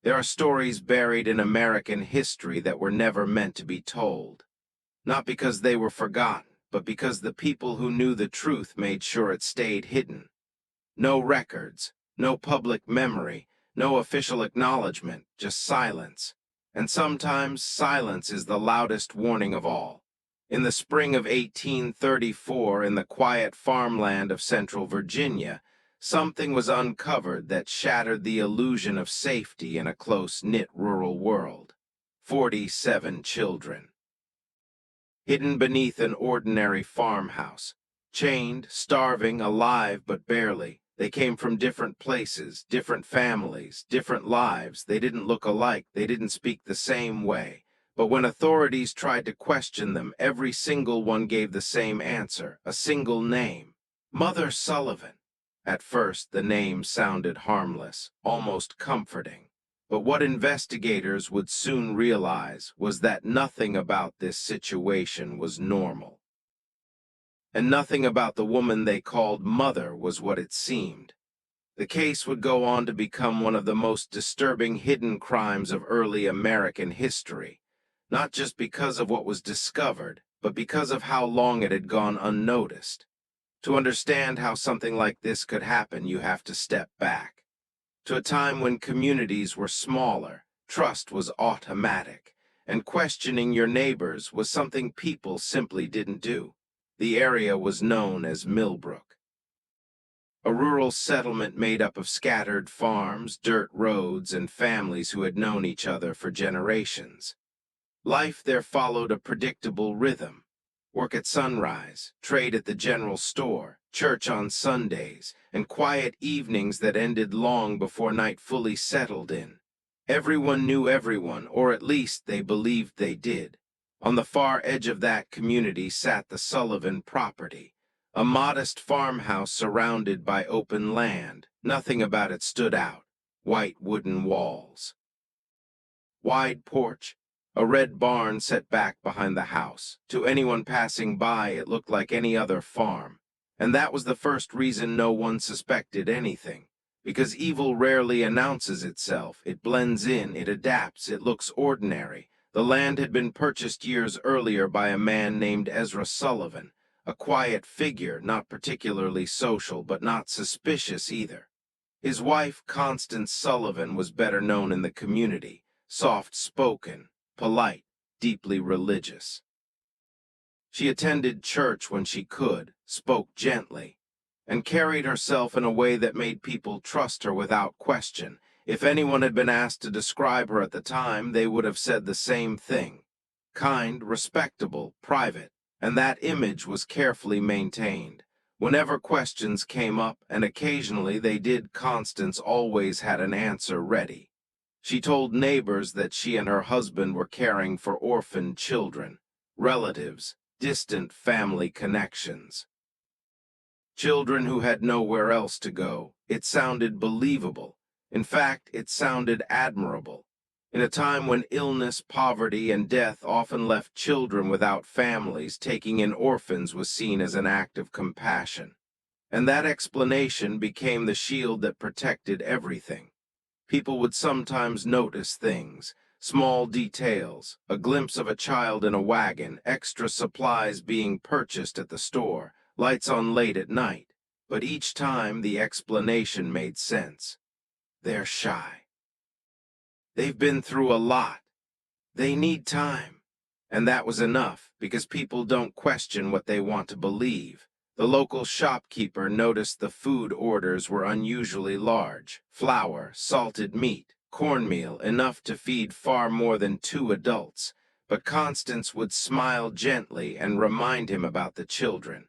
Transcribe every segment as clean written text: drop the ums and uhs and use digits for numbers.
There are stories buried in American history that were never meant to be told. Not because they were forgotten, but because the people who knew the truth made sure it stayed hidden. No records, no public memory, no official acknowledgement, just silence. And sometimes silence is the loudest warning of all. In the spring of 1834, in the quiet farmland of central Virginia, something was uncovered that shattered the illusion of safety in a close-knit rural world. 47 children. Hidden beneath an ordinary farmhouse. Chained, starving, alive but barely. They came from different places, different families, different lives. They didn't look alike, they didn't speak the same way. But when authorities tried to question them, every single one gave the same answer, a single name. Mother Sullivan. At first, the name sounded harmless, almost comforting. But what investigators would soon realize was that nothing about this situation was normal. And nothing about the woman they called Mother was what it seemed. The case would go on to become one of the most disturbing hidden crimes of early American history, not just because of what was discovered, but because of how long it had gone unnoticed. To understand how something like this could happen, you have to step back to a time when communities were smaller, trust was automatic, and questioning your neighbors was something people simply didn't do. The area was known as Millbrook, a rural settlement made up of scattered farms, dirt roads, and families who had known each other for generations. Life there followed a predictable rhythm. Work at sunrise, trade at the general store, church on Sundays, and quiet evenings that ended long before night fully settled in. Everyone knew everyone, or at least they believed they did. On the far edge of that community sat the Sullivan property, a modest farmhouse surrounded by open land. Nothing about it stood out. White wooden walls, wide porch, a red barn set back behind the house. To anyone passing by, it looked like any other farm. And that was the first reason no one suspected anything. Because evil rarely announces itself. It blends in, it adapts, it looks ordinary. The land had been purchased years earlier by a man named Ezra Sullivan, a quiet figure, not particularly social, but not suspicious either. His wife, Constance Sullivan, was better known in the community, soft-spoken, polite, deeply religious. She attended church when she could, spoke gently, and carried herself in a way that made people trust her without question. If anyone had been asked to describe her at the time, they would have said the same thing. Kind, respectable, private, and that image was carefully maintained. Whenever questions came up, and occasionally they did, Constance always had an answer ready. She told neighbors that she and her husband were caring for orphaned children, relatives, distant family connections. Children who had nowhere else to go. It sounded believable. In fact, it sounded admirable. In a time when illness, poverty, and death often left children without families, taking in orphans was seen as an act of compassion. And that explanation became the shield that protected everything. People would sometimes notice things, small details, a glimpse of a child in a wagon, extra supplies being purchased at the store, lights on late at night. But each time the explanation made sense. They're shy. They've been through a lot. They need time. And that was enough, because people don't question what they want to believe. The local shopkeeper noticed the food orders were unusually large. Flour, salted meat, cornmeal, enough to feed far more than 2 adults. But Constance would smile gently and remind him about the children.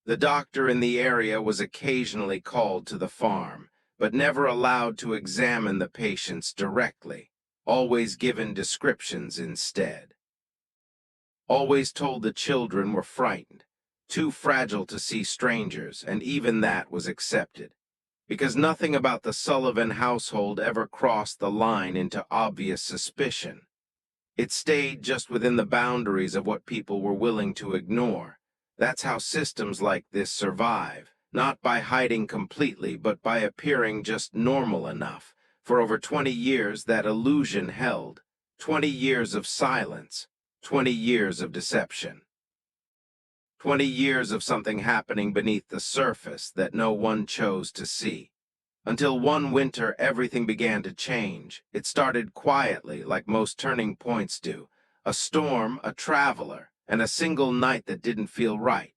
The doctor in the area was occasionally called to the farm, but never allowed to examine the patients directly, always given descriptions instead. Always told the children were frightened, too fragile to see strangers, and even that was accepted, because nothing about the Sullivan household ever crossed the line into obvious suspicion. It stayed just within the boundaries of what people were willing to ignore. That's how systems like this survive, not by hiding completely, but by appearing just normal enough. For over 20 years, that illusion held. 20 years of silence. 20 years of deception. 20 years of something happening beneath the surface that no one chose to see. Until one winter, everything began to change. It started quietly, like most turning points do. A storm, a traveler, and a single night that didn't feel right.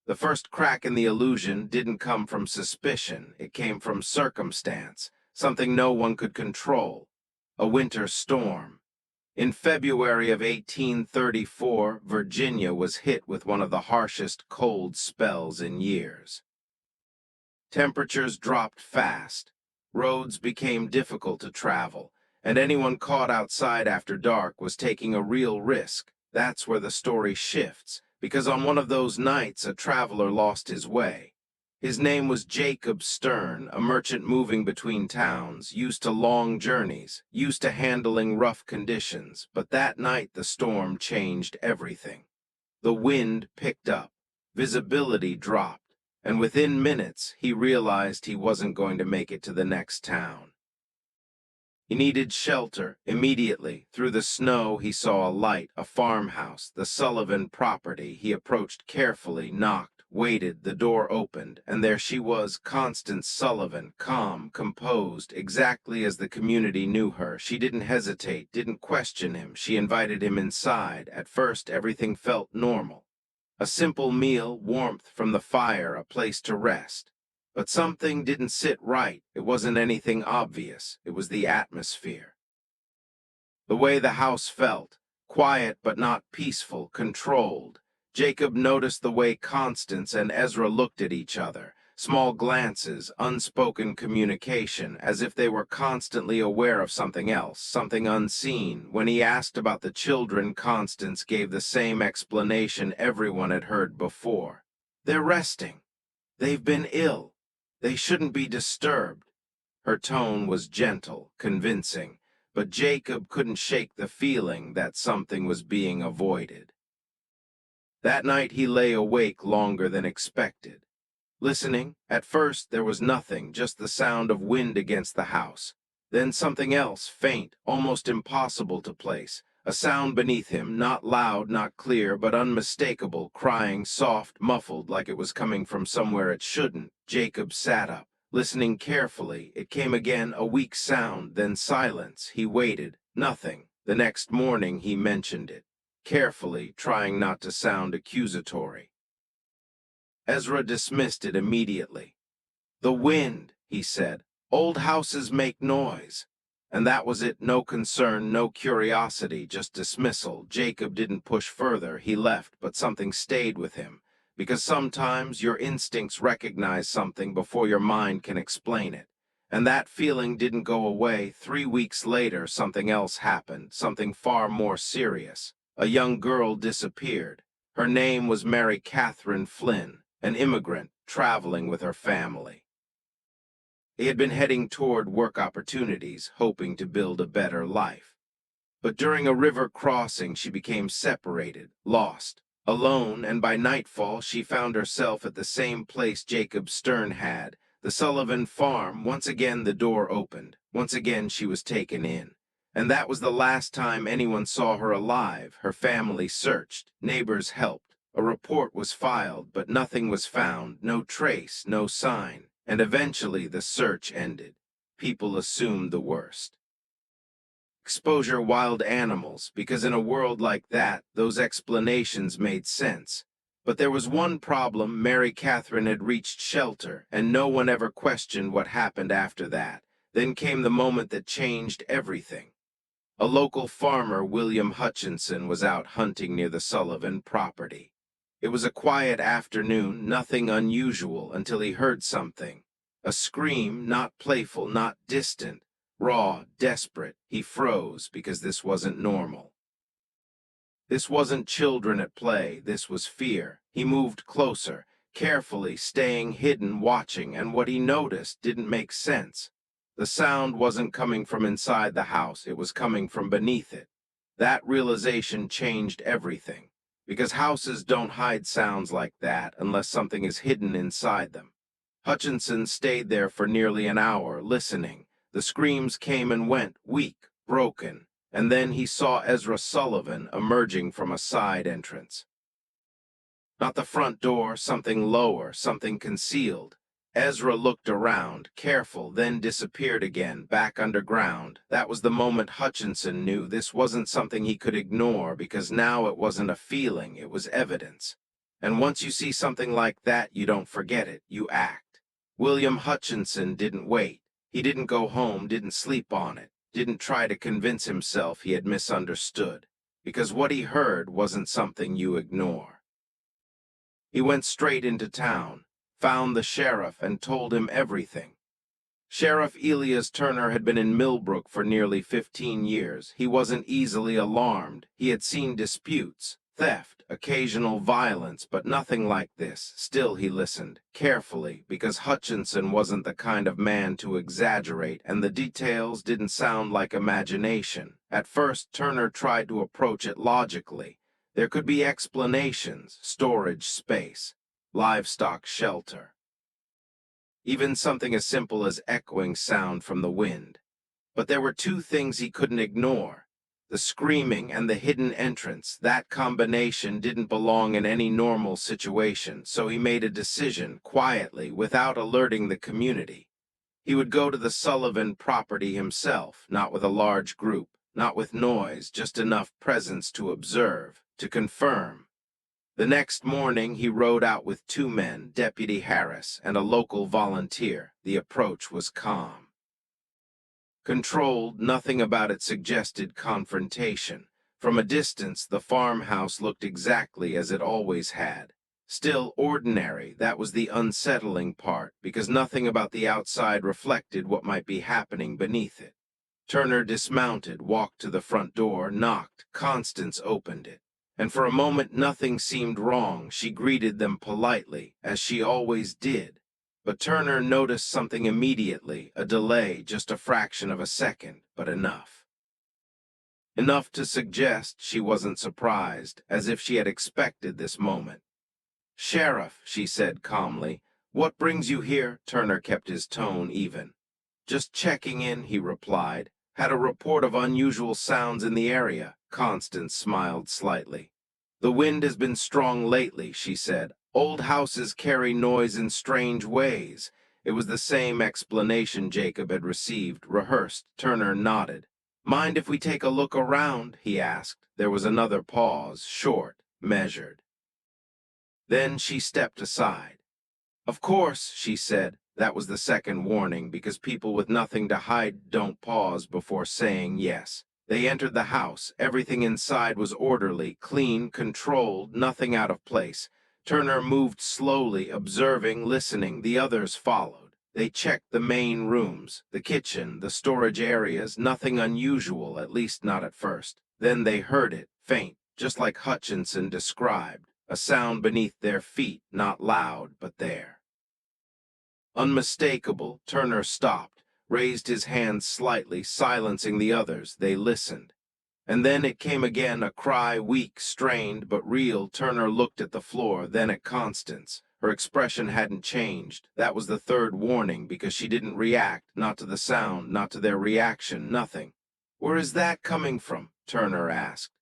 The first crack in the illusion didn't come from suspicion. It came from circumstance, something no one could control. A winter storm. In February of 1834, Virginia was hit with one of the harshest cold spells in years. Temperatures dropped fast, roads became difficult to travel, and anyone caught outside after dark was taking a real risk. That's where the story shifts, because on one of those nights a traveler lost his way. His name was Jacob Stern, a merchant moving between towns, used to long journeys, used to handling rough conditions, but that night the storm changed everything. The wind picked up, visibility dropped, and within minutes he realized he wasn't going to make it to the next town. He needed shelter immediately. Through the snow he saw a light, a farmhouse, the Sullivan property. He approached carefully, knocked, waited, the door opened, and there she was, Constance Sullivan, calm, composed, exactly as the community knew her. She didn't hesitate, didn't question him. She invited him inside. At first everything felt normal. A simple meal, warmth from the fire, a place to rest. But something didn't sit right. It wasn't anything obvious. It was the atmosphere. The way the house felt, quiet but not peaceful, controlled. Jacob noticed the way Constance and Ezra looked at each other. Small glances, unspoken communication, as if they were constantly aware of something else, something unseen. When he asked about the children, Constance gave the same explanation everyone had heard before. They're resting. They've been ill. They shouldn't be disturbed. Her tone was gentle, convincing, but Jacob couldn't shake the feeling that something was being avoided. That night he lay awake longer than expected. Listening, at first there was nothing, just the sound of wind against the house. Then something else, faint, almost impossible to place. A sound beneath him, not loud, not clear, but unmistakable, crying, soft, muffled, like it was coming from somewhere it shouldn't. Jacob sat up, listening carefully. It came again, a weak sound, then silence. He waited. Nothing. The next morning he mentioned it, carefully, trying not to sound accusatory. Ezra dismissed it immediately. "The wind," he said. "Old houses make noise." And that was it. No concern, no curiosity, just dismissal. Jacob didn't push further. He left, but something stayed with him. Because sometimes your instincts recognize something before your mind can explain it. And that feeling didn't go away. 3 weeks later, something else happened, something far more serious. A young girl disappeared. Her name was Mary Catherine Flynn, an immigrant traveling with her family. They had been heading toward work opportunities, hoping to build a better life. But during a river crossing, she became separated, lost, alone, and by nightfall she found herself at the same place Jacob Stern had, the Sullivan farm. Once again the door opened. Once again she was taken in. And that was the last time anyone saw her alive. Her family searched, neighbors helped. A report was filed, but nothing was found, no trace, no sign. And eventually the search ended. People assumed the worst. Exposure wild animals, because in a world like that, those explanations made sense. But there was one problem. Mary Catherine had reached shelter, and no one ever questioned what happened after that. Then came the moment that changed everything. A local farmer, William Hutchinson, was out hunting near the Sullivan property. It was a quiet afternoon, nothing unusual, until he heard something. A scream, not playful, not distant, raw, desperate. He froze, because this wasn't normal. This wasn't children at play, this was fear. He moved closer, carefully, staying hidden, watching, and what he noticed didn't make sense. The sound wasn't coming from inside the house, it was coming from beneath it. That realization changed everything, because houses don't hide sounds like that unless something is hidden inside them. Hutchinson stayed there for nearly an hour, listening. The screams came and went, weak, broken, and then he saw Ezra Sullivan emerging from a side entrance. Not the front door, something lower, something concealed. Ezra looked around, careful, then disappeared again, back underground. That was the moment Hutchinson knew this wasn't something he could ignore, because now it wasn't a feeling, it was evidence. And once you see something like that, you don't forget it, you act. William Hutchinson didn't wait. He didn't go home, didn't sleep on it, didn't try to convince himself he had misunderstood, because what he heard wasn't something you ignore. He went straight into town, found the sheriff, and told him everything. Sheriff Elias Turner had been in Millbrook for nearly 15 years. He wasn't easily alarmed. He had seen disputes, theft, occasional violence, but nothing like this. Still, he listened, carefully, because Hutchinson wasn't the kind of man to exaggerate, and the details didn't sound like imagination. At first, Turner tried to approach it logically. There could be explanations: storage space, livestock shelter, even something as simple as echoing sound from the wind. But there were two things he couldn't ignore: the screaming and the hidden entrance. That combination didn't belong in any normal situation, so he made a decision, quietly, without alerting the community. He would go to the Sullivan property himself, not with a large group, not with noise, just enough presence to observe, to confirm. The next morning, he rode out with two men, Deputy Harris and a local volunteer. The approach was calm, controlled. Nothing about it suggested confrontation. From a distance, the farmhouse looked exactly as it always had. Still ordinary. That was the unsettling part, because nothing about the outside reflected what might be happening beneath it. Turner dismounted, walked to the front door, knocked. Constance opened it. And for a moment nothing seemed wrong. She greeted them politely, as she always did. But Turner noticed something immediately, a delay, just a fraction of a second, but enough. Enough to suggest she wasn't surprised, as if she had expected this moment. "Sheriff," she said calmly, "what brings you here?" Turner kept his tone even. "Just checking in," he replied. "Had a report of unusual sounds in the area." Constance smiled slightly. "The wind has been strong lately," she said. "Old houses carry noise in strange ways." It was the same explanation Jacob had received, rehearsed. Turner nodded. "Mind if we take a look around?" he asked. There was another pause, short, measured. Then she stepped aside. "Of course," she said. That was the second warning, because people with nothing to hide don't pause before saying yes. They entered the house. Everything inside was orderly, clean, controlled, nothing out of place. Turner moved slowly, observing, listening. The others followed. They checked the main rooms, the kitchen, the storage areas. Nothing unusual, at least not at first. Then they heard it, faint, just like Hutchinson described. A sound beneath their feet, not loud, but there. Unmistakable. Turner stopped, raised his hand slightly, silencing the others. They listened. And then it came again, a cry, weak, strained, but real. Turner looked at the floor, then at Constance. Her expression hadn't changed. That was the third warning, because she didn't react, not to the sound, not to their reaction, nothing. "Where is that coming from?" Turner asked.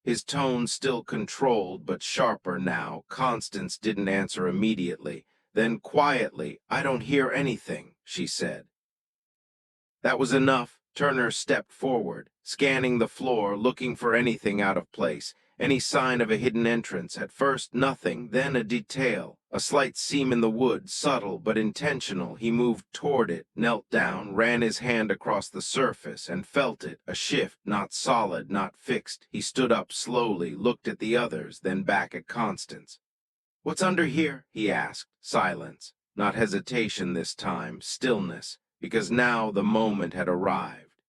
His tone still controlled, but sharper now. Constance didn't answer immediately. Then quietly, "I don't hear anything," she said. That was enough. Turner stepped forward, scanning the floor, looking for anything out of place, any sign of a hidden entrance. At first, nothing, then a detail, a slight seam in the wood, subtle but intentional. He moved toward it, knelt down, ran his hand across the surface, and felt it, a shift, not solid, not fixed. He stood up slowly, looked at the others, then back at Constance. "What's under here?" he asked. Silence. Not hesitation this time, stillness, because now the moment had arrived.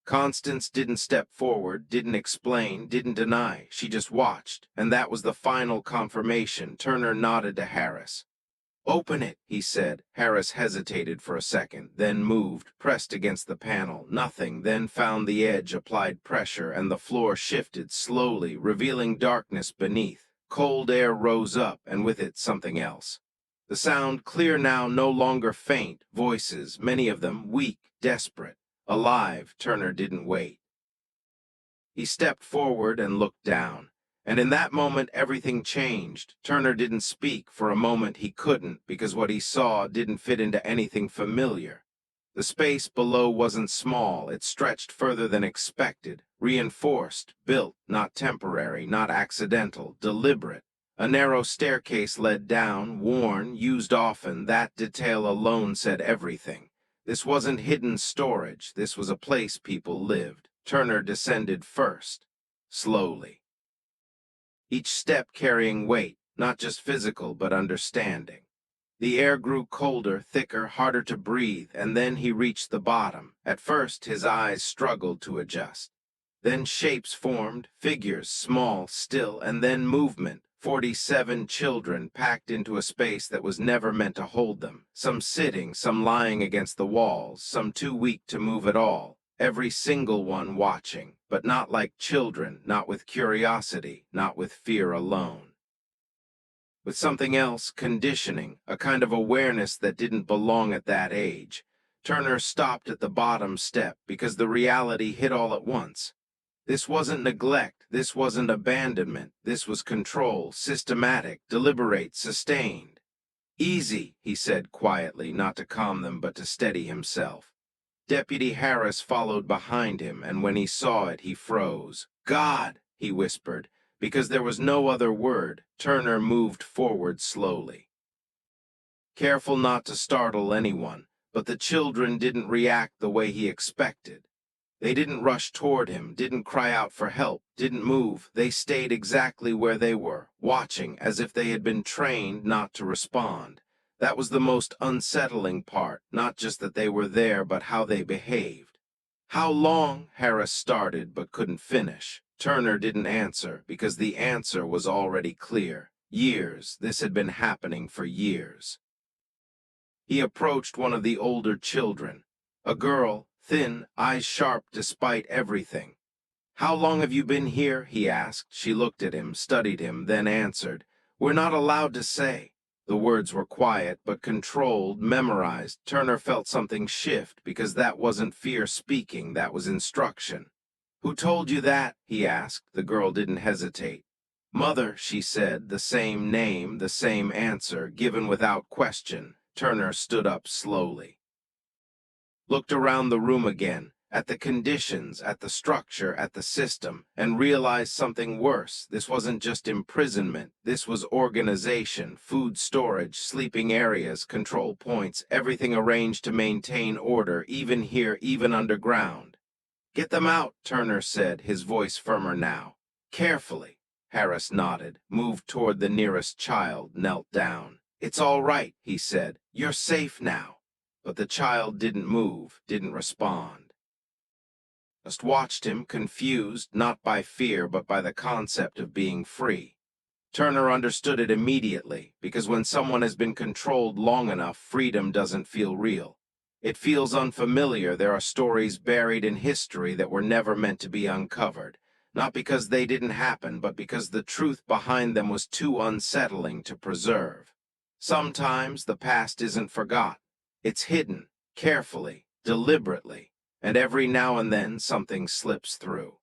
Constance didn't step forward, didn't explain, didn't deny. She just watched, and that was the final confirmation. Turner nodded to Harris. "Open it," he said. Harris hesitated for a second, then moved, pressed against the panel. Nothing, then found the edge, applied pressure, and the floor shifted slowly, revealing darkness beneath. Cold air rose up, and with it something else. The sound, clear now, no longer faint. Voices, many of them, weak, desperate, alive. Turner didn't wait. He stepped forward and looked down. And in that moment, everything changed. Turner didn't speak. For a moment, he couldn't, because what he saw didn't fit into anything familiar. The space below wasn't small. It stretched further than expected, reinforced, built, not temporary, not accidental, deliberate. A narrow staircase led down, worn, used often. That detail alone said everything. This wasn't hidden storage. This was a place people lived. Turner descended first, slowly. Each step carrying weight, not just physical, but understanding. The air grew colder, thicker, harder to breathe, and then he reached the bottom. At first, his eyes struggled to adjust. Then shapes formed, figures, small, still, and then movement. 47 children packed into a space that was never meant to hold them. Some sitting, some lying against the walls, some too weak to move at all. Every single one watching, but not like children, not with curiosity, not with fear alone. With something else, conditioning, a kind of awareness that didn't belong at that age. Turner stopped at the bottom step because the reality hit all at once. This wasn't neglect, this wasn't abandonment, this was control, systematic, deliberate, sustained. Easy, he said quietly, not to calm them but to steady himself. Deputy Harris followed behind him, and when he saw it, he froze. God, he whispered, because there was no other word. Turner moved forward slowly, careful not to startle anyone, but the children didn't react the way he expected. They didn't rush toward him, didn't cry out for help, didn't move. They stayed exactly where they were, watching as if they had been trained not to respond. That was the most unsettling part, not just that they were there, but how they behaved. How long? Harris started but couldn't finish. Turner didn't answer, because the answer was already clear. Years. This had been happening for years. He approached one of the older children, a girl, thin, eyes sharp despite everything. "How long have you been here?" he asked. She looked at him, studied him, then answered, "We're not allowed to say." The words were quiet, but controlled, memorized. Turner felt something shift, because that wasn't fear speaking, that was instruction. "Who told you that?" he asked. The girl didn't hesitate. "Mother," she said, the same name, the same answer, given without question. Turner stood up slowly, looked around the room again, at the conditions, at the structure, at the system, and realized something worse. This wasn't just imprisonment. This was organization, food storage, sleeping areas, control points, everything arranged to maintain order, even here, even underground. "Get them out," Turner said, his voice firmer now. "Carefully." Harris nodded, moved toward the nearest child, knelt down. "It's all right," he said. "You're safe now." But the child didn't move, didn't respond. Just watched him, confused, not by fear, but by the concept of being free. Turner understood it immediately, because when someone has been controlled long enough, freedom doesn't feel real. It feels unfamiliar. There are stories buried in history that were never meant to be uncovered, not because they didn't happen, but because the truth behind them was too unsettling to preserve. Sometimes the past isn't forgotten. It's hidden, carefully, deliberately, and every now and then something slips through.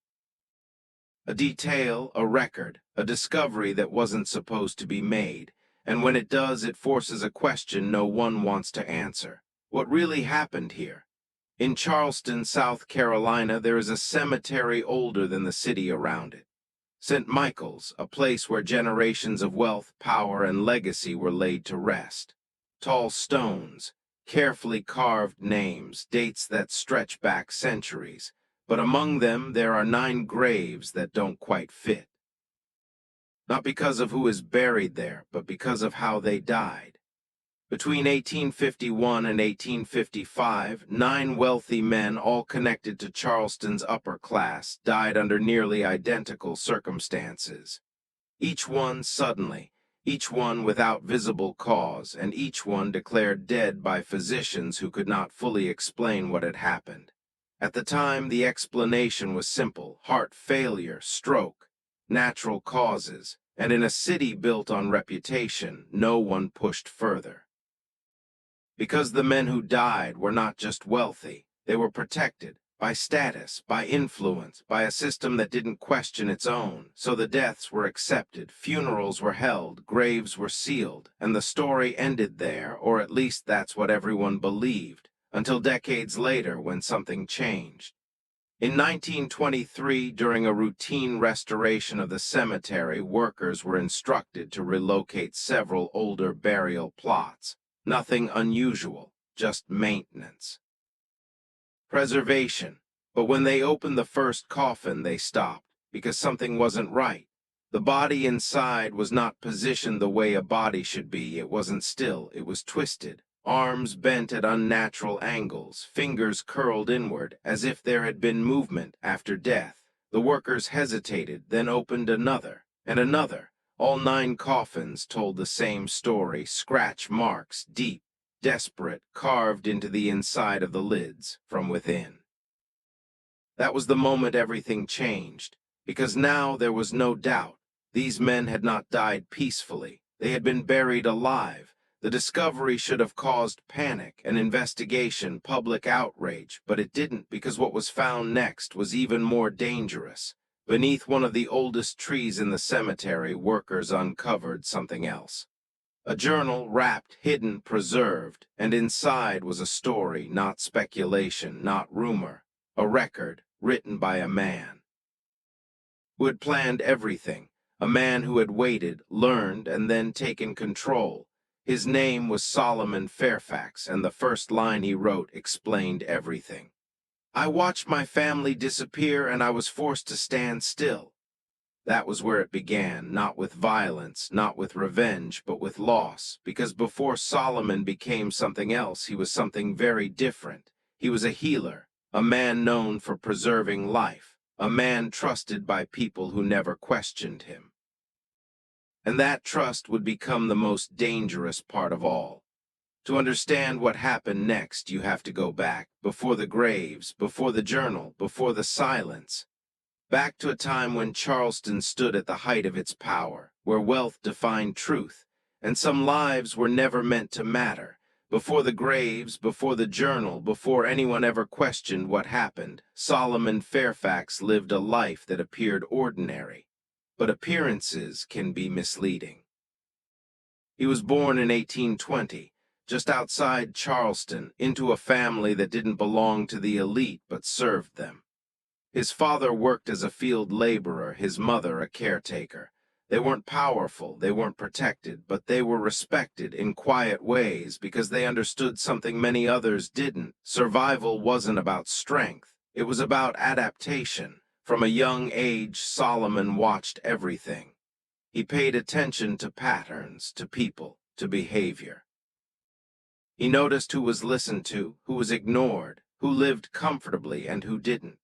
A detail, a record, a discovery that wasn't supposed to be made, and when it does, it forces a question no one wants to answer. What really happened here? In Charleston, South Carolina, there is a cemetery older than the city around it. St. Michael's, a place where generations of wealth, power, and legacy were laid to rest. Tall stones, carefully carved names, dates that stretch back centuries. But among them, there are 9 graves that don't quite fit. Not because of who is buried there, but because of how they died. Between 1851 and 1855, 9 wealthy men, all connected to Charleston's upper class, died under nearly identical circumstances. Each one suddenly, each one without visible cause, and each one declared dead by physicians who could not fully explain what had happened. At the time, the explanation was simple: heart failure, stroke, natural causes, and in a city built on reputation, no one pushed further. Because the men who died were not just wealthy, They were protected by status, by influence, by a system that didn't question its own. So the deaths were accepted, funerals were held, graves were sealed, and the story ended there, or at least that's what everyone believed, until decades later when something changed. In 1923, during a routine restoration of the cemetery, workers were instructed to relocate several older burial plots. Nothing unusual, just maintenance. Preservation. But when they opened the first coffin, they stopped, because something wasn't right. The body inside was not positioned the way a body should be. It wasn't still, it was twisted. Arms bent at unnatural angles, fingers curled inward, as if there had been movement after death. The workers hesitated, then opened another, and another. All 9 coffins told the same story, scratch marks, deep, desperate, carved into the inside of the lids from within. That was the moment everything changed, because now there was no doubt. These men had not died peacefully. They had been buried alive. The discovery should have caused panic, an investigation, public outrage, but it didn't, because what was found next was even more dangerous. Beneath one of the oldest trees in the cemetery, workers uncovered something else. A journal wrapped, hidden, preserved, and inside was a story, not speculation, not rumor, a record written by a man who had planned everything, a man who had waited, learned, and then taken control. His name was Solomon Fairfax, and the first line he wrote explained everything. "I watched my family disappear, and I was forced to stand still." That was where it began, not with violence, not with revenge, but with loss, because before Solomon became something else, he was something very different. He was a healer, a man known for preserving life, a man trusted by people who never questioned him. And that trust would become the most dangerous part of all. To understand what happened next, you have to go back, before the graves, before the journal, before the silence. Back to a time when Charleston stood at the height of its power, where wealth defined truth, and some lives were never meant to matter. Before the graves, before the journal, before anyone ever questioned what happened, Solomon Fairfax lived a life that appeared ordinary. But appearances can be misleading. He was born in 1820, just outside Charleston, into a family that didn't belong to the elite but served them. His father worked as a field laborer, his mother a caretaker. They weren't powerful, they weren't protected, but they were respected in quiet ways because they understood something many others didn't. Survival wasn't about strength, it was about adaptation. From a young age, Solomon watched everything. He paid attention to patterns, to people, to behavior. He noticed who was listened to, who was ignored, who lived comfortably and who didn't.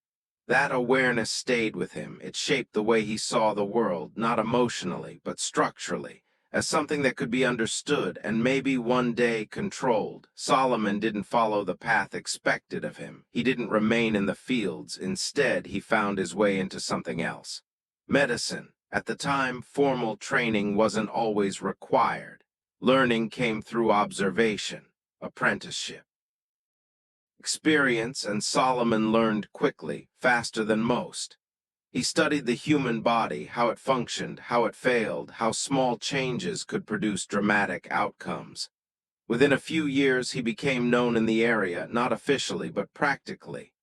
That awareness stayed with him. It shaped the way he saw the world, not emotionally, but structurally, as something that could be understood and maybe one day controlled. Solomon didn't follow the path expected of him. He didn't remain in the fields. Instead, he found his way into something else. Medicine. At the time, formal training wasn't always required. Learning came through observation, apprenticeship, experience, and Solomon learned quickly, faster than most. He studied the human body, how it functioned, how it failed, how small changes could produce dramatic outcomes. Within a few years, he became known in the area, not officially, but practically.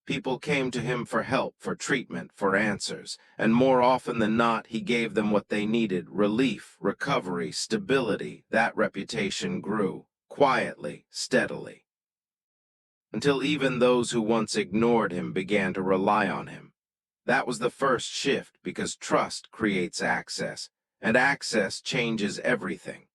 People came to him for help, for treatment, for answers, and more often than not, he gave them what they needed: relief, recovery, stability. That reputation grew, quietly, steadily, until even those who once ignored him began to rely on him. That was the first shift, because trust creates access, and access changes everything.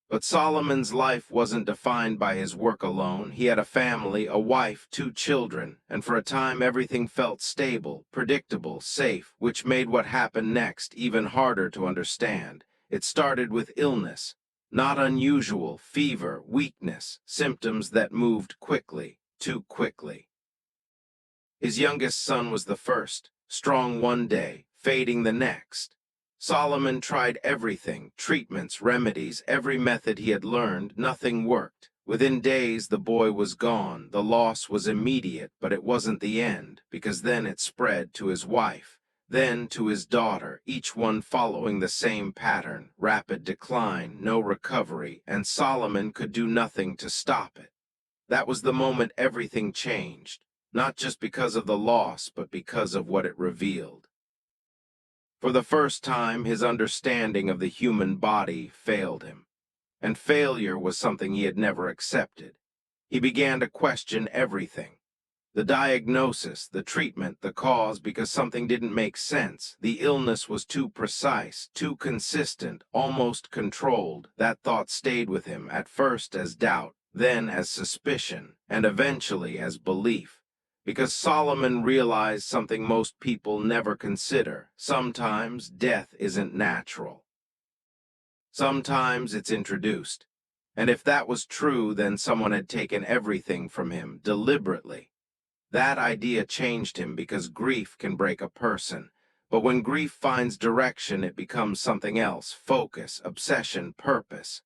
But Solomon's life wasn't defined by his work alone. He had a family, a wife, 2 children, and for a time everything felt stable, predictable, safe, which made what happened next even harder to understand. It started with illness, not unusual, fever, weakness, symptoms that moved quickly, too quickly. His youngest son was the first, strong one day, fading the next. Solomon tried everything, treatments, remedies, every method he had learned. Nothing worked. Within days, the boy was gone. The loss was immediate, but it wasn't the end, because then it spread to his wife, then to his daughter, each one following the same pattern: rapid decline, no recovery, and Solomon could do nothing to stop it. That was the moment everything changed, not just because of the loss, but because of what it revealed. For the first time, his understanding of the human body failed him. And failure was something he had never accepted. He began to question everything. The diagnosis, the treatment, the cause, because something didn't make sense. The illness was too precise, too consistent, almost controlled. That thought stayed with him, at first as doubt, then as suspicion, and eventually as belief. Because Solomon realized something most people never consider. Sometimes death isn't natural. Sometimes it's introduced. And if that was true, then someone had taken everything from him, deliberately. That idea changed him, because grief can break a person. But when grief finds direction, it becomes something else: focus, obsession, purpose.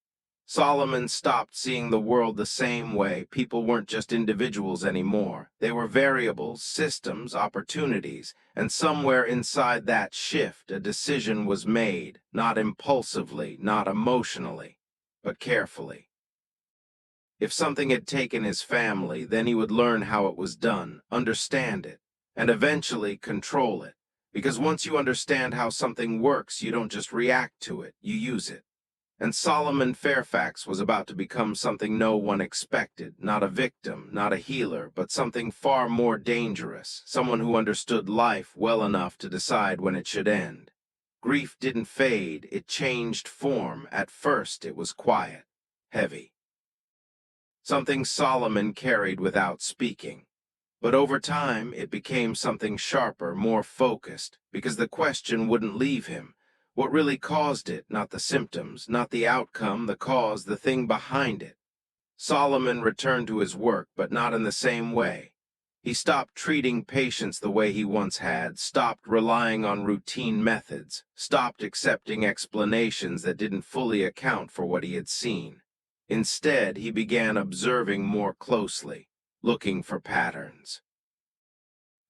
Solomon stopped seeing the world the same way. People weren't just individuals anymore. They were variables, systems, opportunities. And somewhere inside that shift, a decision was made, not impulsively, not emotionally, but carefully. If something had taken his family, then he would learn how it was done, understand it, and eventually control it. Because once you understand how something works, you don't just react to it, you use it. And Solomon Fairfax was about to become something no one expected: not a victim, not a healer, but something far more dangerous, someone who understood life well enough to decide when it should end. Grief didn't fade, it changed form. At first it was quiet, heavy. Something Solomon carried without speaking. But over time it became something sharper, more focused, because the question wouldn't leave him. What really caused it? Not the symptoms, not the outcome, the cause, the thing behind it. Solomon returned to his work, but not in the same way. He stopped treating patients the way he once had, stopped relying on routine methods, stopped accepting explanations that didn't fully account for what he had seen. Instead, he began observing more closely, looking for patterns.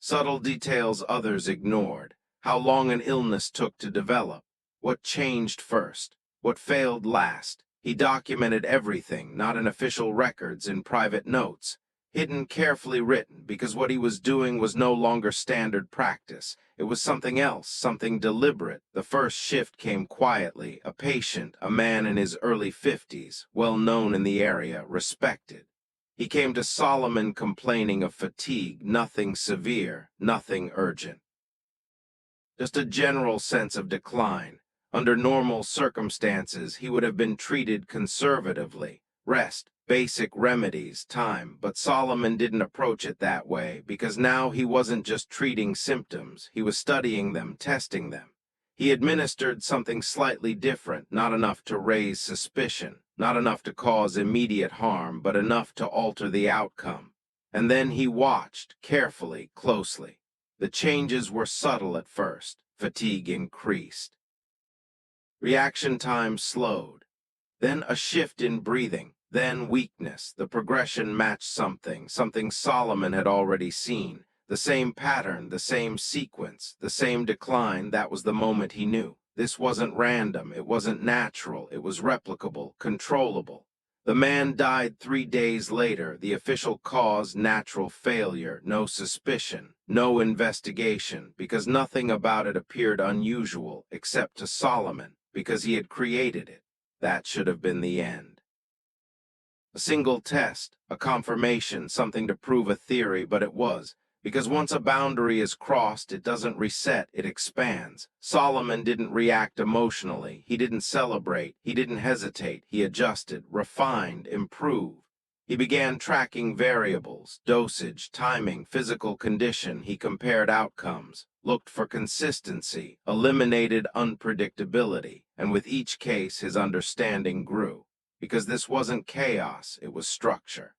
Subtle details others ignored: how long an illness took to develop, what changed first, what failed last. He documented everything, not in official records, in private notes, hidden, carefully written, because what he was doing was no longer standard practice. It was something else, something deliberate. The first shift came quietly. A patient, a man in his early 50s, well known in the area, respected. He came to Solomon complaining of fatigue, nothing severe, nothing urgent. Just a general sense of decline. Under normal circumstances, he would have been treated conservatively: rest, basic remedies, time. But Solomon didn't approach it that way, because now he wasn't just treating symptoms, he was studying them, testing them. He administered something slightly different, not enough to raise suspicion, not enough to cause immediate harm, but enough to alter the outcome. And then he watched, carefully, closely. The changes were subtle at first. Fatigue increased. Reaction time slowed. Then a shift in breathing. Then weakness. The progression matched something Solomon had already seen. The same pattern, the same sequence, the same decline. That was the moment he knew. This wasn't random, it wasn't natural, it was replicable, controllable. The man died 3 days later. The official cause: natural failure. No suspicion, no investigation, because nothing about it appeared unusual, except to Solomon, because he had created it. That should have been the end. A single test, a confirmation, something to prove a theory, but it was. Because once a boundary is crossed, it doesn't reset, it expands. Solomon didn't react emotionally. He didn't celebrate. He didn't hesitate. He adjusted, refined, improved. He began tracking variables: dosage, timing, physical condition. He compared outcomes, looked for consistency, eliminated unpredictability. And with each case, his understanding grew. Because this wasn't chaos, it was structure.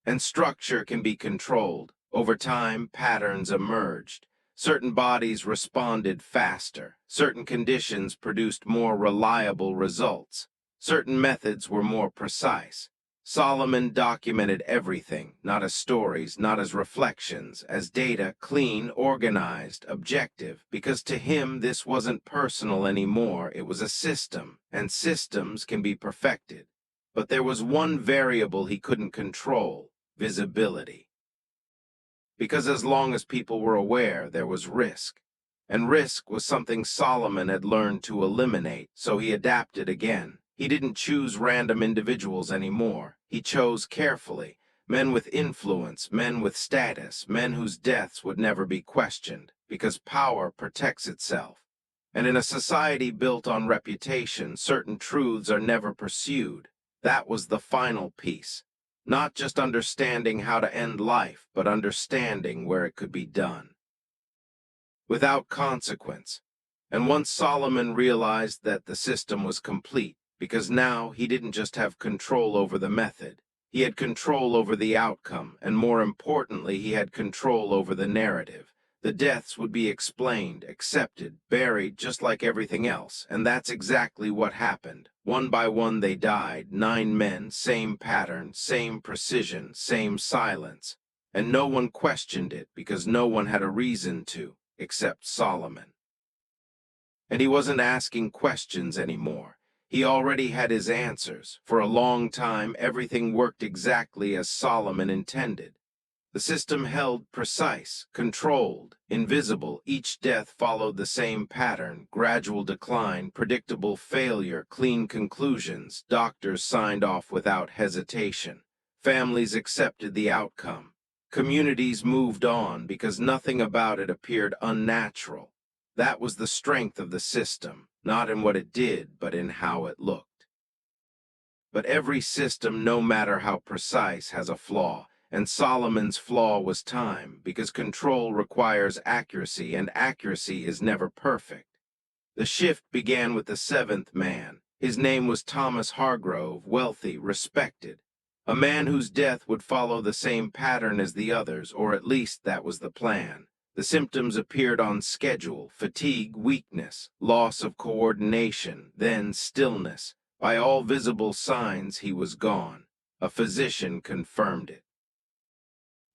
And structure can be controlled. Over time, patterns emerged. Certain bodies responded faster. Certain conditions produced more reliable results. Certain methods were more precise. Solomon documented everything, not as stories, not as reflections, as data, clean, organized, objective, because to him this wasn't personal anymore, it was a system, and systems can be perfected. But there was one variable he couldn't control: visibility. Because as long as people were aware, there was risk. And risk was something Solomon had learned to eliminate, so he adapted again. He didn't choose random individuals anymore. He chose carefully. Men with influence, men with status, men whose deaths would never be questioned, because power protects itself. And in a society built on reputation, certain truths are never pursued. That was the final piece. Not just understanding how to end life, but understanding where it could be done without consequence. And once Solomon realized that the system was complete, because now he didn't just have control over the method, he had control over the outcome, and more importantly, he had control over the narrative. The deaths would be explained, accepted, buried, just like everything else, and that's exactly what happened. One by one they died, 9 men, same pattern, same precision, same silence. And no one questioned it because no one had a reason to, except Solomon. And he wasn't asking questions anymore. He already had his answers. For a long time, everything worked exactly as Solomon intended. The system held precise, controlled, invisible. Each death followed the same pattern: gradual decline, predictable failure, clean conclusions. Doctors signed off without hesitation. Families accepted the outcome. Communities moved on because nothing about it appeared unnatural. That was the strength of the system, not in what it did, but in how it looked. But every system, no matter how precise, has a flaw. And Solomon's flaw was time, because control requires accuracy, and accuracy is never perfect. The shift began with the 7th man. His name was Thomas Hargrove, wealthy, respected. A man whose death would follow the same pattern as the others, or at least that was the plan. The symptoms appeared on schedule: fatigue, weakness, loss of coordination, then stillness. By all visible signs, he was gone. A physician confirmed it.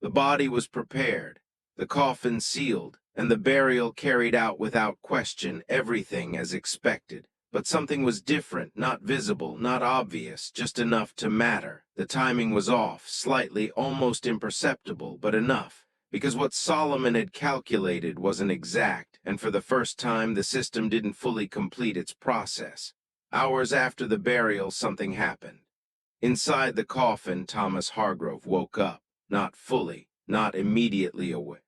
The body was prepared, the coffin sealed, and the burial carried out without question, everything as expected. But something was different, not visible, not obvious, just enough to matter. The timing was off, slightly, almost imperceptible, but enough, because what Solomon had calculated wasn't exact, and for the first time the system didn't fully complete its process. Hours after the burial, something happened. Inside the coffin, Thomas Hargrove woke up. Not fully, not immediately awake.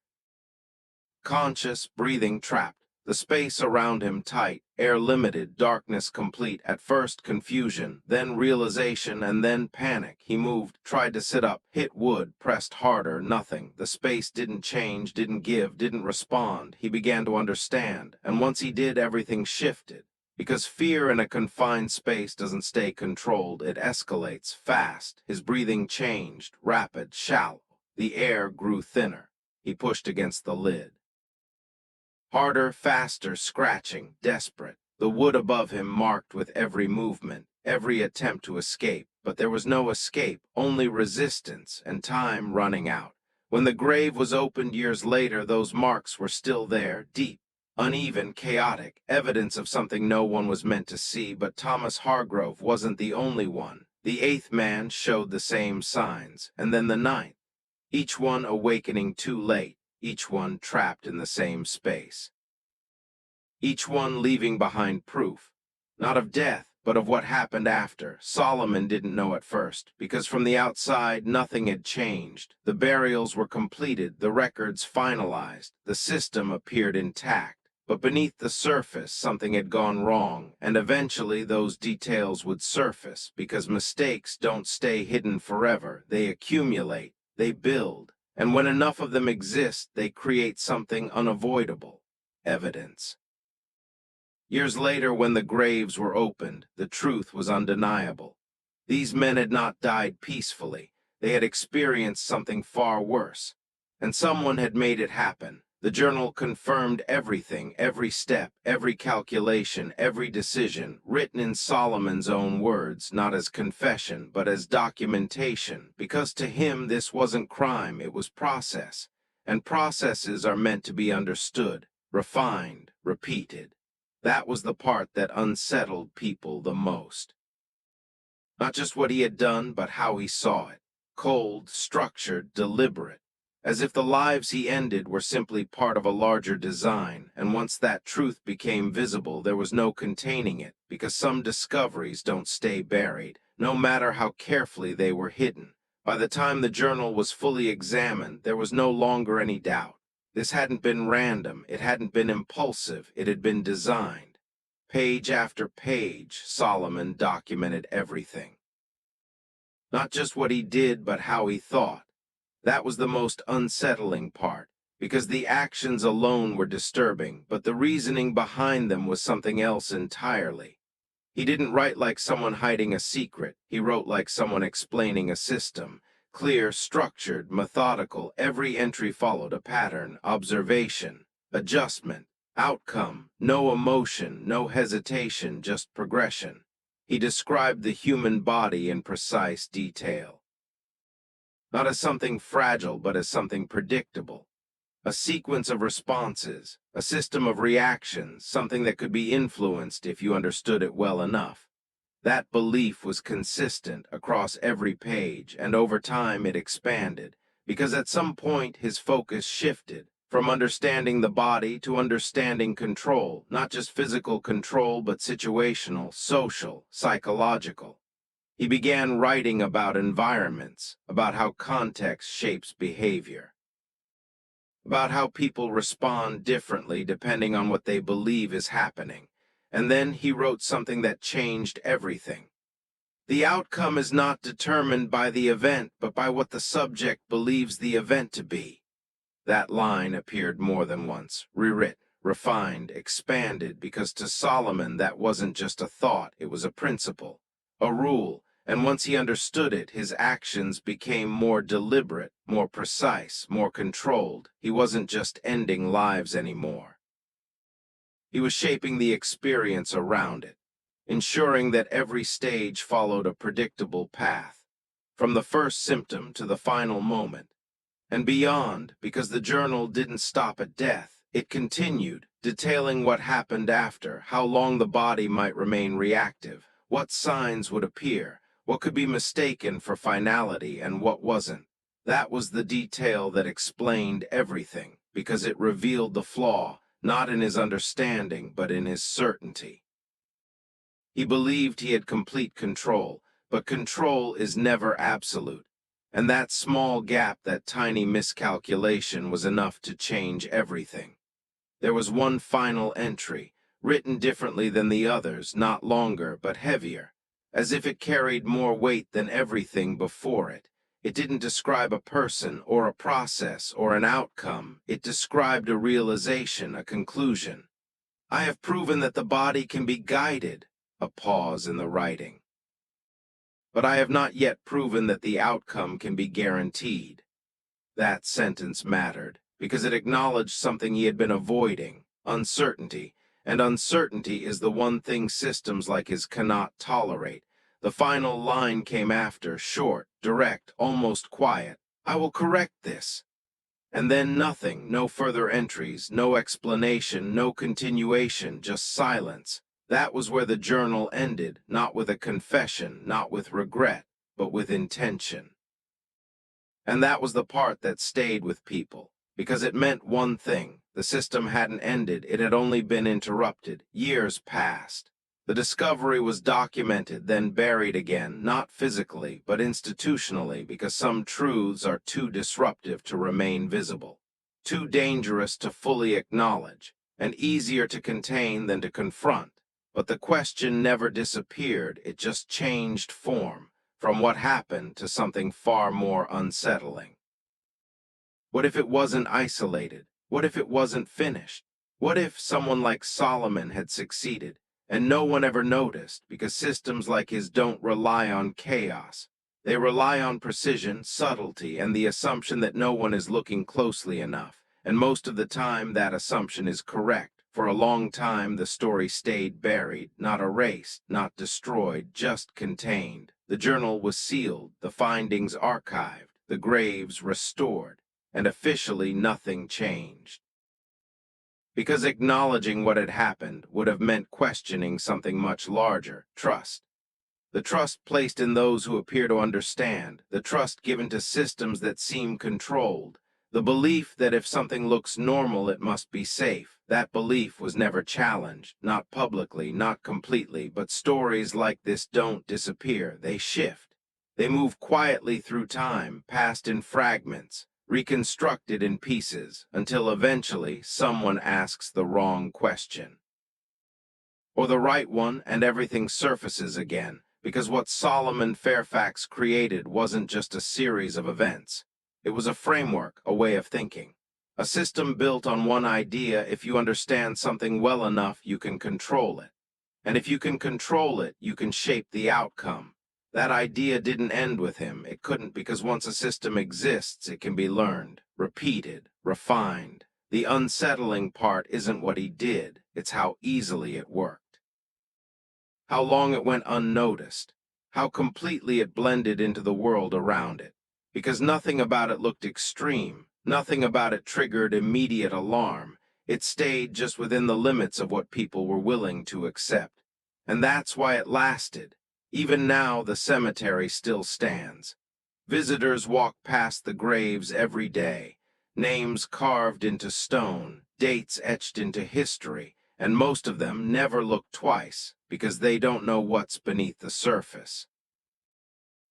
Conscious, breathing trapped, the space around him tight, air limited, darkness complete. At first confusion, then realization, and then panic. He moved, tried to sit up, hit wood, pressed harder, nothing. The space didn't change, didn't give, didn't respond. He began to understand, and once he did, everything shifted. Because fear in a confined space doesn't stay controlled, it escalates fast. His breathing changed, rapid, shallow. The air grew thinner. He pushed against the lid. Harder, faster, scratching, desperate. The wood above him marked with every movement, every attempt to escape. But there was no escape, only resistance, and time running out. When the grave was opened years later, those marks were still there, deep, uneven, chaotic, evidence of something no one was meant to see. But Thomas Hargrove wasn't the only one. The 8th man showed the same signs, and then the 9th. Each one awakening too late, each one trapped in the same space. Each one leaving behind proof, not of death, but of what happened after. Solomon didn't know at first, because from the outside nothing had changed. The burials were completed, the records finalized, the system appeared intact. But beneath the surface, something had gone wrong, and eventually those details would surface, because mistakes don't stay hidden forever. They accumulate, they build, and when enough of them exist, they create something unavoidable: evidence. Years later, when the graves were opened, the truth was undeniable. These men had not died peacefully. They had experienced something far worse, and someone had made it happen. The journal confirmed everything, every step, every calculation, every decision, written in Solomon's own words, not as confession, but as documentation, because to him this wasn't crime, it was process. And processes are meant to be understood, refined, repeated. That was the part that unsettled people the most. Not just what he had done, but how he saw it. Cold, structured, deliberate. As if the lives he ended were simply part of a larger design, and once that truth became visible, there was no containing it, because some discoveries don't stay buried, no matter how carefully they were hidden. By the time the journal was fully examined, there was no longer any doubt. This hadn't been random, it hadn't been impulsive, it had been designed. Page after page, Solomon documented everything. Not just what he did, but how he thought. That was the most unsettling part, because the actions alone were disturbing, but the reasoning behind them was something else entirely. He didn't write like someone hiding a secret, he wrote like someone explaining a system. Clear, structured, methodical, every entry followed a pattern, observation, adjustment, outcome, no emotion, no hesitation, just progression. He described the human body in precise detail. Not as something fragile, but as something predictable. A sequence of responses, a system of reactions, something that could be influenced if you understood it well enough. That belief was consistent across every page, and over time it expanded, because at some point his focus shifted from understanding the body to understanding control, not just physical control, but situational, social, psychological. He began writing about environments, about how context shapes behavior, about how people respond differently depending on what they believe is happening. And then he wrote something that changed everything. The outcome is not determined by the event, but by what the subject believes the event to be. That line appeared more than once, rewritten, refined, expanded, because to Solomon that wasn't just a thought, it was a principle, a rule. And once he understood it, his actions became more deliberate, more precise, more controlled. He wasn't just ending lives anymore. He was shaping the experience around it, ensuring that every stage followed a predictable path, from the first symptom to the final moment, and beyond, because the journal didn't stop at death. It continued, detailing what happened after, how long the body might remain reactive, what signs would appear, what could be mistaken for finality and what wasn't. That was the detail that explained everything, because it revealed the flaw, not in his understanding, but in his certainty. He believed he had complete control, but control is never absolute. And that small gap, that tiny miscalculation, was enough to change everything. There was one final entry, written differently than the others, not longer, but heavier, as if it carried more weight than everything before it. It didn't describe a person or a process or an outcome. It described a realization, a conclusion. I have proven that the body can be guided, a pause in the writing. But I have not yet proven that the outcome can be guaranteed. That sentence mattered, because it acknowledged something he had been avoiding, uncertainty, and uncertainty is the one thing systems like his cannot tolerate. The final line came after, short, direct, almost quiet. I will correct this. And then nothing, no further entries, no explanation, no continuation, just silence. That was where the journal ended, not with a confession, not with regret, but with intention. And that was the part that stayed with people, because it meant one thing. The system hadn't ended, it had only been interrupted. Years passed. The discovery was documented, then buried again, not physically, but institutionally, because some truths are too disruptive to remain visible, too dangerous to fully acknowledge, and easier to contain than to confront. But the question never disappeared, it just changed form, from what happened to something far more unsettling. What if it wasn't isolated? What if it wasn't finished? What if someone like Solomon had succeeded, and no one ever noticed, because systems like his don't rely on chaos. They rely on precision, subtlety, and the assumption that no one is looking closely enough. And most of the time, that assumption is correct. For a long time, the story stayed buried, not erased, not destroyed, just contained. The journal was sealed, the findings archived, the graves restored, and officially nothing changed. Because acknowledging what had happened would have meant questioning something much larger: trust. The trust placed in those who appear to understand, the trust given to systems that seem controlled, the belief that if something looks normal it must be safe. That belief was never challenged, not publicly, not completely, but stories like this don't disappear, they shift. They move quietly through time, passed in fragments, reconstructed in pieces, until eventually someone asks the wrong question. Or the right one, and everything surfaces again, because what Solomon Fairfax created wasn't just a series of events. It was a framework, a way of thinking. A system built on one idea: if you understand something well enough, you can control it. And if you can control it, you can shape the outcome. That idea didn't end with him. It couldn't, because once a system exists, it can be learned, repeated, refined. The unsettling part isn't what he did, it's how easily it worked. How long it went unnoticed, how completely it blended into the world around it. Because nothing about it looked extreme, nothing about it triggered immediate alarm. It stayed just within the limits of what people were willing to accept. And that's why it lasted. Even now, the cemetery still stands. Visitors walk past the graves every day, names carved into stone, dates etched into history, and most of them never look twice, because they don't know what's beneath the surface,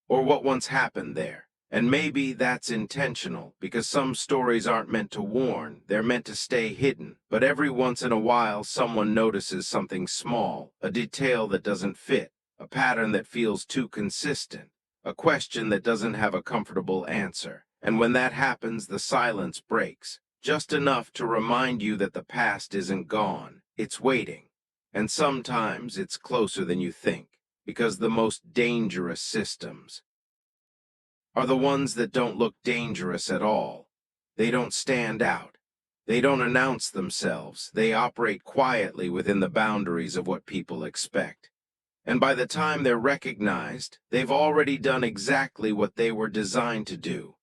or what once happened there. And maybe that's intentional, because some stories aren't meant to warn, they're meant to stay hidden. But every once in a while, someone notices something small, a detail that doesn't fit, a pattern that feels too consistent, a question that doesn't have a comfortable answer. And when that happens, the silence breaks, just enough to remind you that the past isn't gone, it's waiting. And sometimes it's closer than you think, because the most dangerous systems are the ones that don't look dangerous at all. They don't stand out. They don't announce themselves. They operate quietly within the boundaries of what people expect. And by the time they're recognized, they've already done exactly what they were designed to do.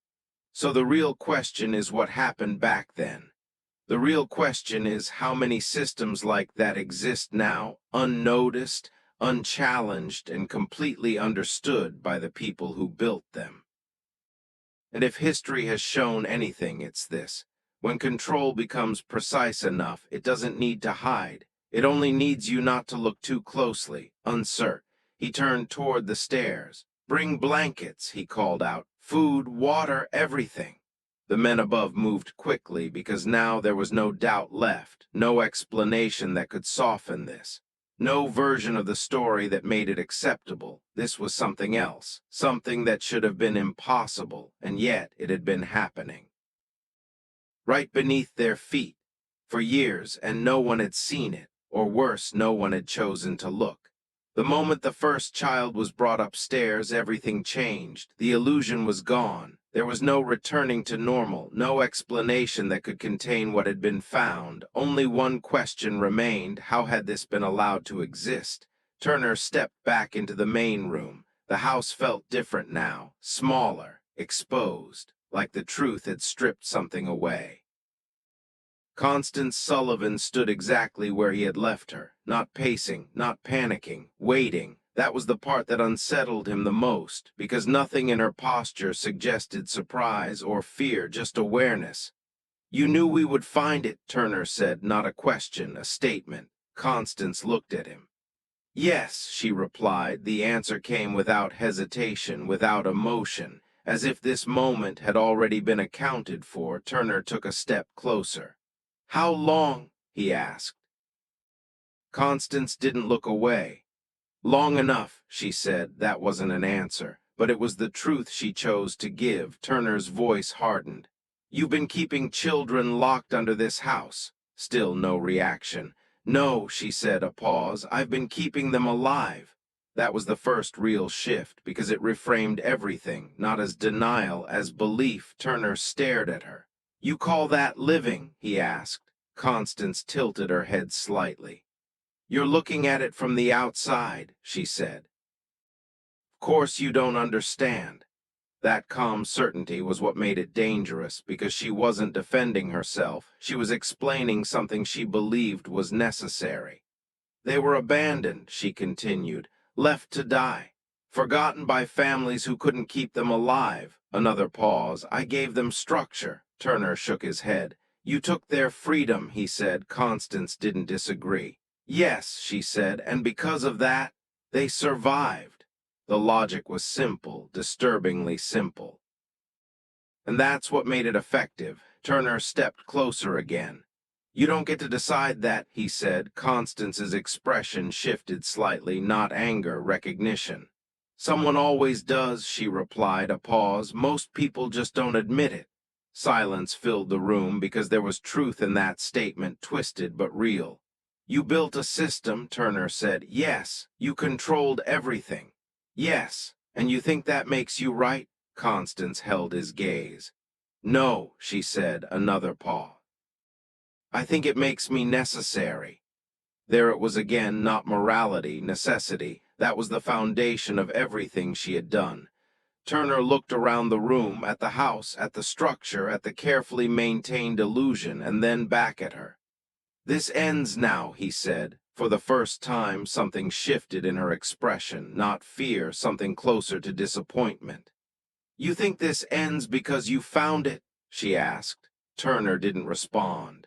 So the real question is what happened back then. The real question is how many systems like that exist now, unnoticed, unchallenged, and completely understood by the people who built them. And if history has shown anything, it's this: when control becomes precise enough, it doesn't need to hide. It only needs you not to look too closely, uncertain. He turned toward the stairs. "Bring blankets," he called out. "Food, water, everything." The men above moved quickly, because now there was no doubt left, no explanation that could soften this. No version of the story that made it acceptable. This was something else, something that should have been impossible, and yet it had been happening. Right beneath their feet, for years, and no one had seen it, or worse, no one had chosen to look. The moment the first child was brought upstairs, everything changed. The illusion was gone. There was no returning to normal, no explanation that could contain what had been found. Only one question remained: how had this been allowed to exist? Turner stepped back into the main room. The house felt different now, smaller, exposed, like the truth had stripped something away. Constance Sullivan stood exactly where he had left her, not pacing, not panicking, waiting. That was the part that unsettled him the most, because nothing in her posture suggested surprise or fear, just awareness. "You knew we would find it," Turner said, not a question, a statement. Constance looked at him. "Yes," she replied. The answer came without hesitation, without emotion, as if this moment had already been accounted for. Turner took a step closer. "How long?" he asked. Constance didn't look away. "Long enough," she said. That wasn't an answer, but it was the truth she chose to give. Turner's voice hardened. "You've been keeping children locked under this house." Still no reaction. "No," she said, a pause. "I've been keeping them alive." That was the first real shift, because it reframed everything, not as denial, as belief. Turner stared at her. You call that living? He asked. Constance tilted her head slightly. You're looking at it from the outside, she said. Of course you don't understand. That calm certainty was what made it dangerous, because she wasn't defending herself. She was explaining something she believed was necessary. They were abandoned, she continued, left to die, forgotten by families who couldn't keep them alive. Another pause. I gave them structure. Turner shook his head. You took their freedom, he said. Constance didn't disagree. Yes, she said, and because of that, they survived. The logic was simple, disturbingly simple. And that's what made it effective. Turner stepped closer again. You don't get to decide that, he said. Constance's expression shifted slightly, not anger, recognition. Someone always does, she replied, a pause. Most people just don't admit it. Silence filled the room because there was truth in that statement, twisted but real. You built a system, Turner said. Yes, you controlled everything. Yes, and you think that makes you right? Constance held his gaze. No, she said, another pause. I think it makes me necessary. There it was again, not morality, necessity. That was the foundation of everything she had done. Turner looked around the room, at the house, at the structure, at the carefully maintained illusion, and then back at her. This ends now, he said. For the first time, something shifted in her expression, not fear, something closer to disappointment. You think this ends because you found it? She asked. Turner didn't respond.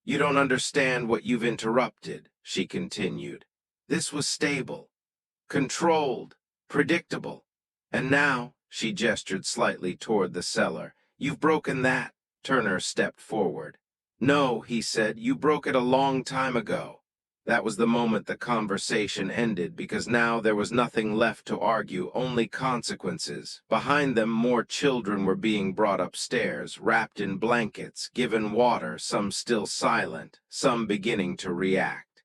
You don't understand what you've interrupted, she continued. This was stable, controlled, predictable. And now, she gestured slightly toward the cellar, you've broken that. Turner stepped forward. No, he said, you broke it a long time ago. That was the moment the conversation ended, because now there was nothing left to argue, only consequences. Behind them, more children were being brought upstairs, wrapped in blankets, given water, some still silent, some beginning to react.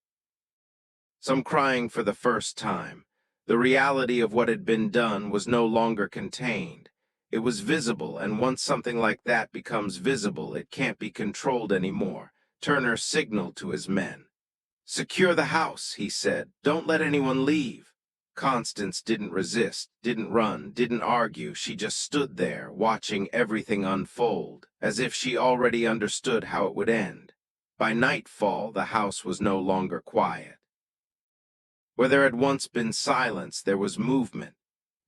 Some crying for the first time. The reality of what had been done was no longer contained. It was visible, and once something like that becomes visible, it can't be controlled anymore. Turner signaled to his men. Secure the house, he said. Don't let anyone leave. Constance didn't resist, didn't run, didn't argue. She just stood there, watching everything unfold, as if she already understood how it would end. By nightfall, the house was no longer quiet. Where there had once been silence, there was movement,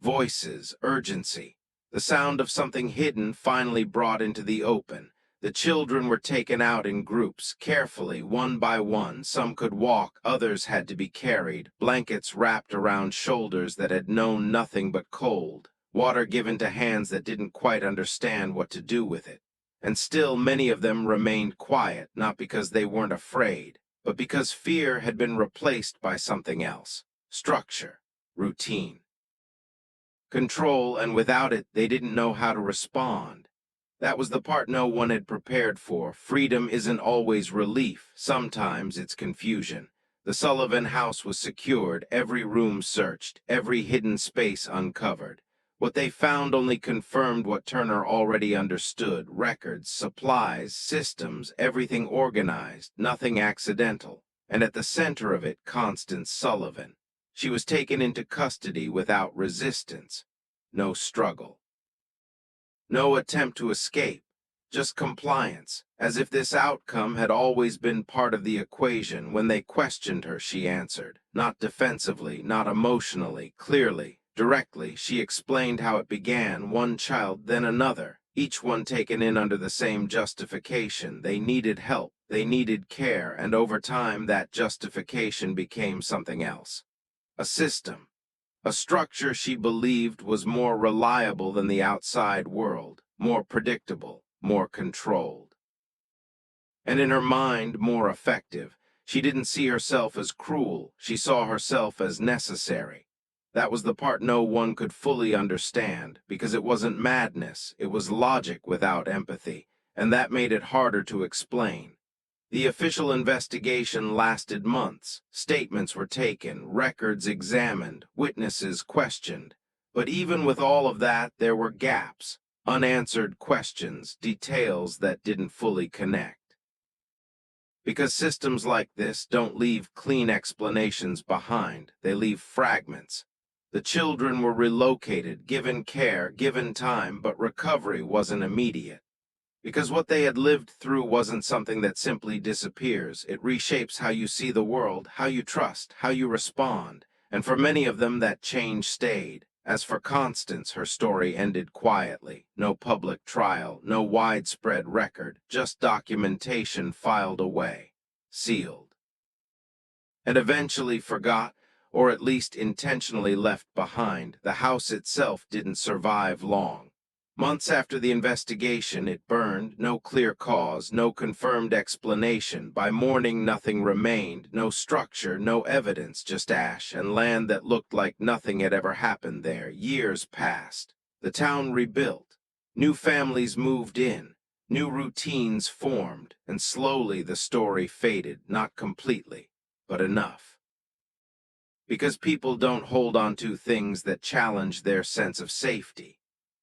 voices, urgency. The sound of something hidden finally brought into the open. The children were taken out in groups, carefully, one by one. Some could walk, others had to be carried, blankets wrapped around shoulders that had known nothing but cold, water given to hands that didn't quite understand what to do with it. And still many of them remained quiet, not because they weren't afraid, but because fear had been replaced by something else. Structure, routine, control, and without it, they didn't know how to respond. That was the part no one had prepared for. Freedom isn't always relief. Sometimes it's confusion. The Sullivan house was secured, every room searched, every hidden space uncovered. What they found only confirmed what Turner already understood. Records, supplies, systems, everything organized, nothing accidental. And at the center of it, Constance Sullivan. She was taken into custody without resistance. No struggle. No attempt to escape, just compliance, as if this outcome had always been part of the equation. When they questioned her, she answered, not defensively, not emotionally, clearly, directly. She explained how it began, one child, then another, each one taken in under the same justification. They needed help, they needed care, and over time that justification became something else. A system. A structure she believed was more reliable than the outside world, more predictable, more controlled. And in her mind, more effective. She didn't see herself as cruel, she saw herself as necessary. That was the part no one could fully understand, because it wasn't madness, it was logic without empathy, and that made it harder to explain. The official investigation lasted months. Statements were taken, records examined, witnesses questioned. But even with all of that, there were gaps, unanswered questions, details that didn't fully connect. Because systems like this don't leave clean explanations behind, they leave fragments. The children were relocated, given care, given time, but recovery wasn't immediate. Because what they had lived through wasn't something that simply disappears. It reshapes how you see the world, how you trust, how you respond. And for many of them, that change stayed. As for Constance, her story ended quietly. No public trial, no widespread record, just documentation filed away, sealed, and eventually forgot, or at least intentionally left behind. The house itself didn't survive long. Months after the investigation, it burned, no clear cause, no confirmed explanation. By morning, nothing remained, no structure, no evidence, just ash and land that looked like nothing had ever happened there. Years passed. The town rebuilt. New families moved in. New routines formed, and slowly the story faded, not completely, but enough. Because people don't hold on to things that challenge their sense of safety.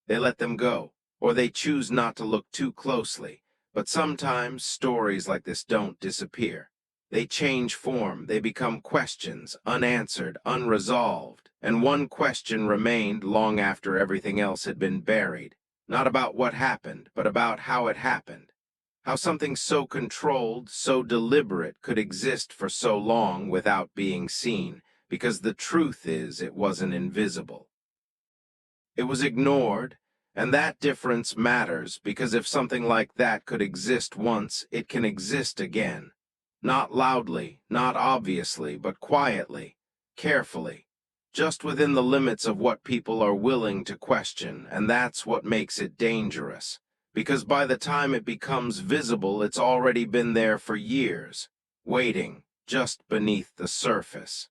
They let them go, or they choose not to look too closely. But sometimes stories like this don't disappear. They change form, they become questions, unanswered, unresolved. And one question remained long after everything else had been buried. Not about what happened, but about how it happened. How something so controlled, so deliberate could exist for so long without being seen, because the truth is it wasn't invisible. It was ignored, and that difference matters because if something like that could exist once, it can exist again. Not loudly, not obviously, but quietly, carefully, just within the limits of what people are willing to question, and that's what makes it dangerous. Because by the time it becomes visible, it's already been there for years, waiting just beneath the surface.